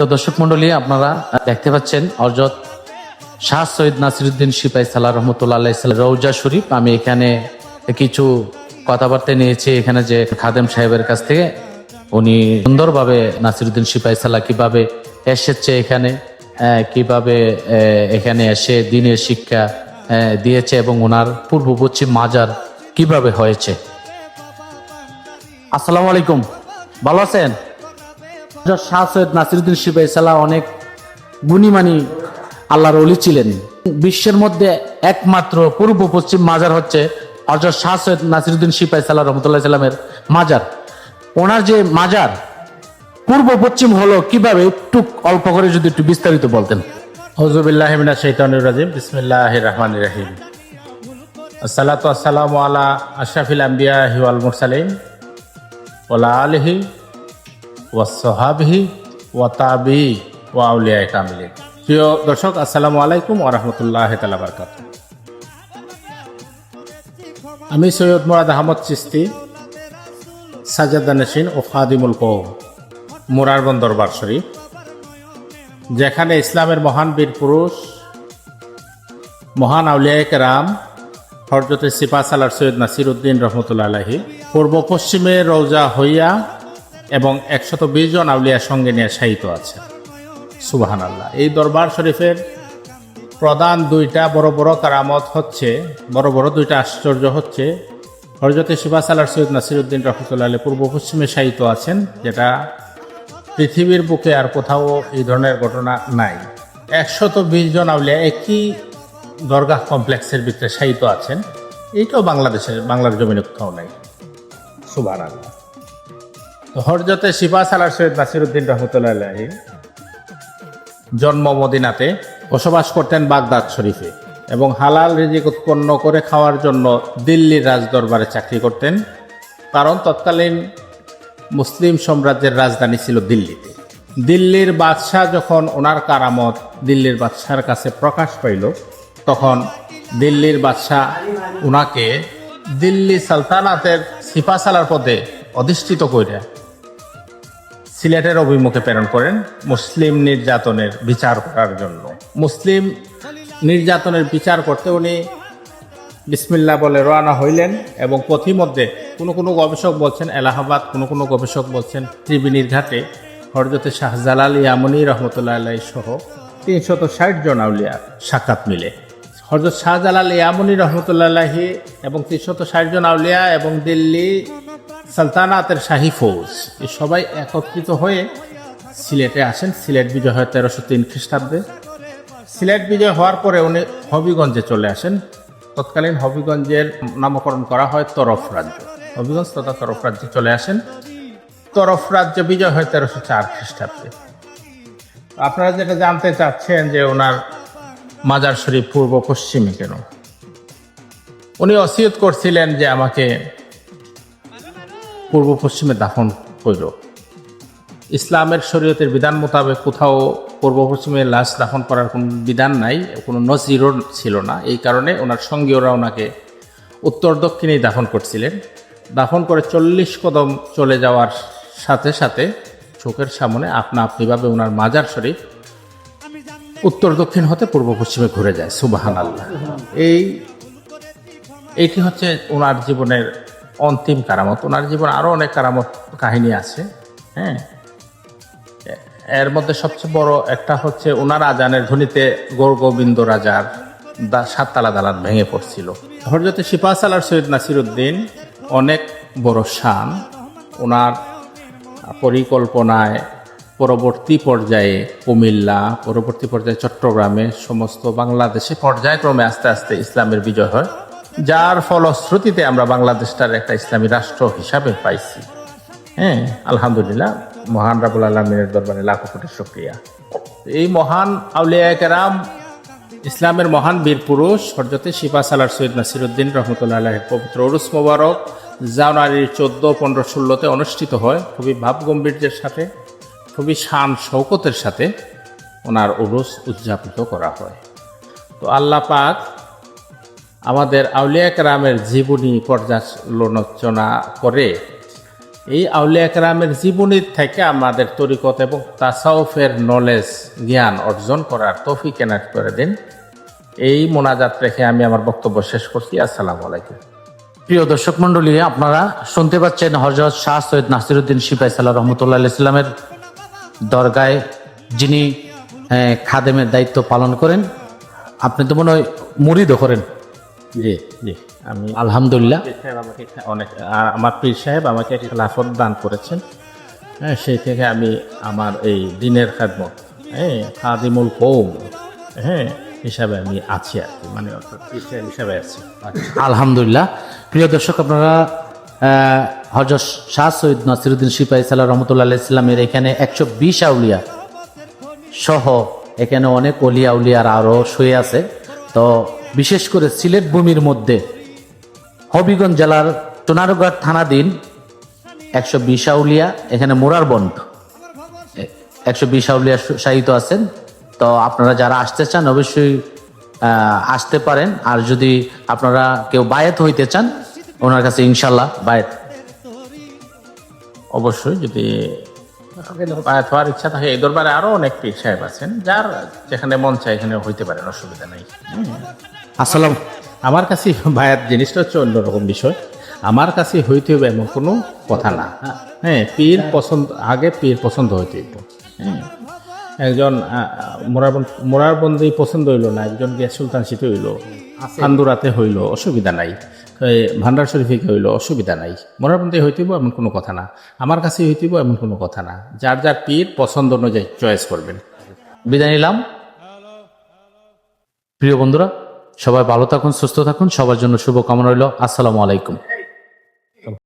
তো দর্শক মন্ডলী, আপনারা দেখতে পাচ্ছেন হযরত শাহ সৈয়দ নাসিরউদ্দিন সিপাহী সালাহ রহমতুল্লাহ আলাইহি রওজা শরীফ। আমি এখানে কিছু কথাবার্তা নিয়েছি এখানে যে খাদেম সাহেবের কাছ থেকে। উনি সুন্দরভাবে নাসিরউদ্দিন সিপাহী সালাহ কিভাবে এসেছে এখানে, কিভাবে এখানে এসে দ্বীনের শিক্ষা দিয়েছে এবং ওনার পূর্ব পশ্চিম মাজার কিভাবে হয়েছে। আসসালামু আলাইকুম, ভালো আছেন? শাহ সৈয়দ নাসিরউদ্দিন সিপাহী সালাহ অনেক গুণীমানী আল্লাহর ওলি ছিলেন। বিশ্বের মধ্যে একমাত্র পূর্ব পশ্চিম মাজার হচ্ছে হযরত শাহ সৈয়দ নাসিরউদ্দিন সিপাহী সালাহ রহমতুল্লাহ সাল্লামের মাজার। ওনার যে মাজার পূর্ব পশ্চিম হলো কিভাবে, একটু অল্প করে যদি একটু বিস্তারিত বলতেন। আউযু বিল্লাহি মিনাশ শাইতানির রাজিম। বিসমিল্লাহির রহমানির রহিম। আসসালাতু ওয়াসসালামু আলা আশরাফিল আমবিয়া ওয়াল মুরসালিন ওয়া আলা আলিহি ওয়াস সাহাবিহি ওয়া তাবি ওয়া আউলিয়ায়ে কামিলিন। প্রিয় দর্শক, আসসালামু আলাইকুম ওয়া রাহমাতুল্লাহি তাআলা ওয়া বারাকাতুহু। আমি সৈয়দ মুরাদ আহমদ চিশতি, সাজাদানশীন ও খাদিমুল কওম, মুরারবন দরবার শরীফ, যেখানে ইসলামের মহান বীর পুরুষ, মহান আউলিয়ায়ে কেরাম হযরত সিপাহ সালার সৈয়দ নাসিরউদ্দিন রহমতুল্লাহ আলাইহি পূর্ব পশ্চিমে রওজা হইয়া এবং 120 জন আউলিয়ার সঙ্গে নিয়ে শায়িত আছে। সুবহানাল্লাহ। এই দরবার শরীফের প্রধান দুইটা বড় বড় কারামত হচ্ছে, বড় বড় দুইটা আশ্চর্য হচ্ছে, হযরত সিপাহ সালার সৈয়দ নাসিরউদ্দিন রহমতুল্লাহ আলাইহি পূর্ব পশ্চিমে শায়িত আছেন, যেটা পৃথিবীর বুকে আর কোথাও এই ধরনের ঘটনা নাই। 120 জন আউলিয়া একই দরগাহ কমপ্লেক্সের ভিতরে শায়িত আছেন। এইটাও বাংলার জমিনে কোথাও নাই। সুবহানাল্লাহ। হযরত সিপাহ সালার সৈয়দ নাসিরউদ্দিন রহমতুল্লাহ আলাইহি জন্ম মদিনাতে, বসবাস করতেন বাগদাদ শরীফে এবং হালাল রিজিক উৎপন্ন করে খাওয়ার জন্য দিল্লির রাজদরবারে চাকরি করতেন। কারণ তৎকালীন মুসলিম সাম্রাজ্যের রাজধানী ছিল দিল্লিতে। দিল্লির বাদশাহ যখন ওনার কারামত দিল্লির বাদশার কাছে প্রকাশ পাইল, তখন দিল্লির বাদশাহ ওনাকে দিল্লি সালতানাতের সিপাহ সালার পদে অধিষ্ঠিত করে সিলেটের অভিমুখে প্রেরণ করেন মুসলিম নির্যাতনের বিচার করার জন্য। মুসলিম নির্যাতনের বিচার করতে উনি বিসমিল্লাহ বলে রওনা হইলেন এবং পথিমধ্যে কোনো গবেষক বলছেন এলাহাবাদ, কোনো গবেষক বলছেন ত্রিবেণীর ঘাটে হযরত শাহজালাল ইয়ামানী রহমতুল্লাহ আলাইহি সহ 360 জন আউলিয়া সাক্ষাৎ মিলে। হযরত শাহজালাল ইয়ামানী রহমতুল্লাহ আলাইহি এবং 360 জন আউলিয়া এবং দিল্লি সালতানাতের শাহী ফৌজ, এই সবাই একত্রিত হয়ে সিলেটে আসেন। সিলেট বিজয় হয় 1303 খ্রিস্টাব্দে। সিলেট বিজয় হওয়ার পরে উনি হবিগঞ্জে চলে আসেন। তৎকালীন হবিগঞ্জের নামকরণ করা হয় তরফ রাজ্য। হবিগঞ্জ তথা তরফ রাজ্যে চলে আসেন। তরফ রাজ্য বিজয় হয় 1304 খ্রিস্টাব্দে। আপনারা যেটা জানতে চাচ্ছেন যে ওনার মাজার শরীফ পূর্ব পশ্চিমে কেন, উনি ওসিয়ত করছিলেন যে আমাকে পূর্ব পশ্চিমে দাফন করল। ইসলামের শরীয়তের বিধান মোতাবেক কোথাও পূর্ব পশ্চিমে লাশ দাফন করার কোনো বিধান নাই, কোনো নজিরও ছিল না। এই কারণে ওনার সঙ্গীয়রা ওনাকে উত্তর দক্ষিণেই দাফন করছিলেন। দাফন করে 40 কদম চলে যাওয়ার সাথে সাথে চোখের সামনে আপনিভাবে ওনার মাজার শরীফ উত্তর দক্ষিণ হতে পূর্ব পশ্চিমে ঘুরে যায়। সুবহানাল্লাহ। এইটি হচ্ছে ওনার জীবনের অন্তিম কারামত। ওনার জীবনে আরও অনেক কারামত কাহিনী আছে। হ্যাঁ, এর মধ্যে সবচেয়ে বড় একটা হচ্ছে ওনার আজানের ধ্বনিতে গৌরগোবিন্দ রাজার 7 তালা দালান ভেঙে পড়ছিল। হযরত সিপাহ সালার সৈয়দ নাসিরউদ্দিন অনেক বড় শান। ওনার পরিকল্পনায় পরবর্তী পর্যায়ে কুমিল্লা, পরবর্তী পর্যায়ে চট্টগ্রামে, সমস্ত বাংলাদেশে পর্যায়ক্রমে আস্তে আস্তে ইসলামের বিজয় হয়, যার ফলশ্রুতিতে আমরা বাংলাদেশটার একটা ইসলামী রাষ্ট্র হিসাবে পাইছি। হ্যাঁ, আলহামদুলিল্লাহ, মহান রাব্বুল আলামিনের দরবারে লাখো কোটি শুকরিয়া। এই মহান আউলিয়ায়ে কেরাম, ইসলামের মহান বীর পুরুষ হযরত সিপাহ সালার সৈয়দ নাসিরউদ্দিন রহমতুল্লাহ আলাইহির পবিত্র উরুস মোবারক জানুয়ারির 14, 15, 16 অনুষ্ঠিত হয়। খুবই ভাবগম্ভীর্যের সাথে, খুবই শান শৌকতের সাথে ওনার উরুস উদযাপিত করা হয়। তো আল্লাহ পাক আমাদের আউলিয়া কেরামের জীবনী পর্যালোচনা করে এই আউলিয়া কেরামের জীবনীর থেকে আমাদের তরিকত এবং তাসাউফের নলেজ জ্ঞান অর্জন করার তৌফিক এনায়েত করে দিন। এই মোনাজাত রেখে আমি আমার বক্তব্য শেষ করছি। আসসালামু আলাইকুম। প্রিয় দর্শক মন্ডলী, আপনারা শুনতে পাচ্ছেন হযরত শাহ সৈয়দ নাসিরউদ্দিন সিপাহী সালাহ রহমতুল্লাহ ইসলামের দরগায় যিনি খাদেমের দায়িত্ব পালন করেন। আপনি তো মনে হয় মুরিদও করেন? জি জি, আমি আলহামদুলিল্লাহ। পীর সাহেব আমাকে আমার পীর সাহেব আমাকে খেলাফত দান করেছেন। হ্যাঁ, সেই থেকে আমি আমার এই দিনের খেদমত, খাদিমুল কৌম হিসাবে আমি আছি আর কি, মানে অর্থাৎ পীর সাহেব হিসাবে আছি। আলহামদুলিল্লাহ। প্রিয় দর্শক, আপনারা হযরত শাহ সৈয়দ নাসিরউদ্দিন সিপাহী সালাহ রহমতুল্লাহ ইসলামের এখানে 120 আউলিয়া সহ এখানে অনেক অলিয়া উলিয়ার আরও শুয়ে আছে। তো বিশেষ করে সিলেট ভূমির মধ্যে হবিগঞ্জ জেলার সোনারগাঁও থানাধীন 120 আউলিয়া, এখানে মোরারবন্দ 120 আউলিয়া শায়িত আছেন। তো আপনারা যারা আসতে চান অবশ্যই আসতে পারেন। আর যদি আপনারা কেউ বায়েত হইতে চান ওনার কাছে ইনশাল্লাহ বায়েত। অবশ্যই যদি বায়াত হওয়ার ইচ্ছা থাকে, এই দরবারে আরো অনেক পীর সাহেব আছেন, যার যেখানে মন চায় এখানে হইতে পারেন, অসুবিধা নাই। আসসালাম। আমার কাছে বায়াত জিনিসটা হচ্ছে অন্যরকম বিষয়। আমার কাছে হইতে হবে এমন কোনো কথা না। হ্যাঁ, পীর পছন্দ, আগে পীর পছন্দ হইতে হইব। হ্যাঁ, একজন মোরারবন্দি পছন্দ হইল না, একজন গিয়া সুলতান সিতে হইল, আন্দুরাতে হইল, অসুবিধা নাই। ভান্ডার শরীফে হইল, অসুবিধা নাই। মোরারবন্দি হইতেইব এমন কোনো কথা না, আমার কাছে হইতেইব এমন কোনো কথা না। যার যার পীর পছন্দ অনুযায়ী চয়েস করবেন। বিদায় নিলাম। প্রিয় বন্ধুরা, সবাই ভালো থাকুন, সুস্থ থাকুন। সবার জন্য শুভকামনা রইল। আসসালামু আলাইকুম।